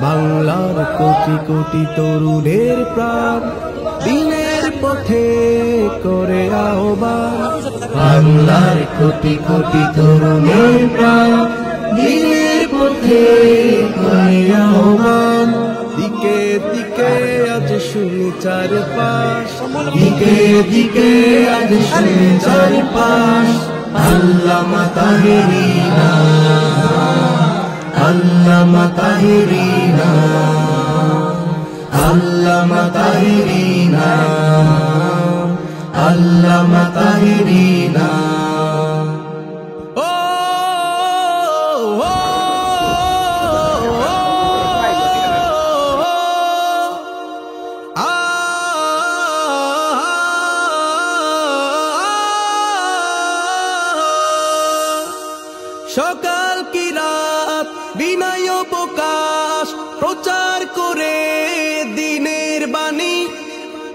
বাংলার কোটি কোটি তরুণের প্রাণ দিনের পথে করে আহ্বান। বাংলার কোটি কোটি তরুণের প্রাণ দিনের পথে করে আহ্বান। দিকে দিকে আজ শুনি চারপাশ, দিকে দিকে আজ শুনি চারপাশ। আল্লামা তাহেরিনা, আল্লামা তাহেরিনা, আল্লামা তাহেরিনা, আল্লামা তাহেরিনা। সকাল কি রাত বিনয় প্রকাশ প্রচার করে দিনের বাণী।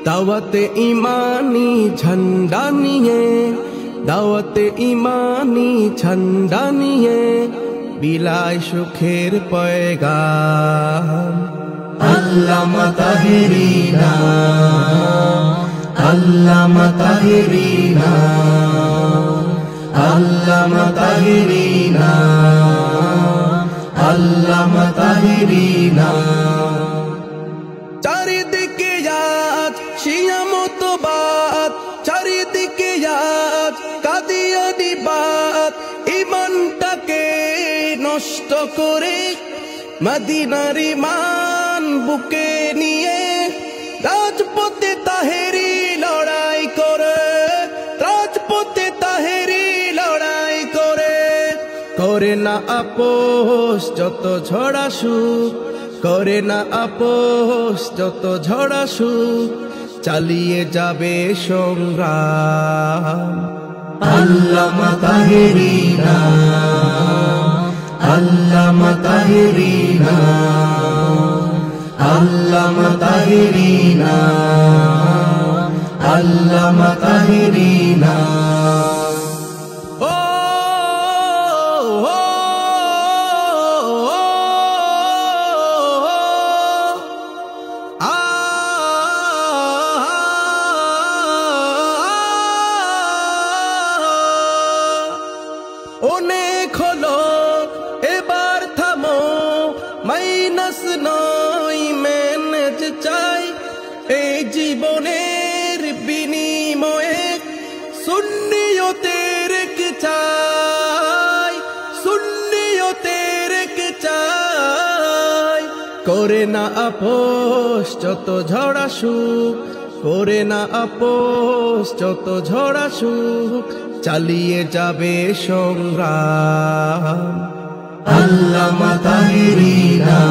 দাওয়াতে ইমানি ঝন্ডা নিয়ে, দাওয়াতে ইমানি ঝন্ডা নিয়ে বিলায় সুখের পয়গাম। আল্লামা তাহেরিনা, আল্লামা তাহেরিনা, আল্লামা তাহেরিনা, আল্লামা তাহেরিনা। চারিদিকে আজ শিয়া মতবাদ, চারিদিকে আজ কাদিয়ানিবাদ। ইমানটাকে নষ্ট করে মদিনার ইমান বুকে নিয়ে রাজপথে তাহেরি লড়াই করে, রাজপথে তাহেরি লড়াই করে। করে না আপোষ যত ঝড় আসুক, করে না আপোষ যত ঝড় আসুক, চালিয়ে যাবে সংগ্রাম। আল্লামা তাহেরিনা, আল্লামা তাহেরিনা, আল্লামা তাহেরিনা, আল্লামা তাহেরিনা। অনেক হলো এবার থামো, মাইনাস নয় ম্যানেজ চাই। এই জীবনের বিনিময়ে সুন্নিয়তের কে চাই, সুন্নিয়তের কে চাই। করে না আপোষ যত ঝড় আসুক, করে না আপোষ যত ঝড় আসুক, চালিয়ে যাবে সংগ্রাম। আল্লামা তাহেরিনা,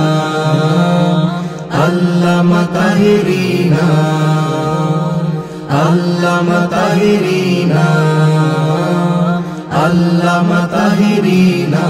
আল্লামা তাহেরিনা, আল্লামা তাহেরিনা, আল্লামা তাহেরিনা।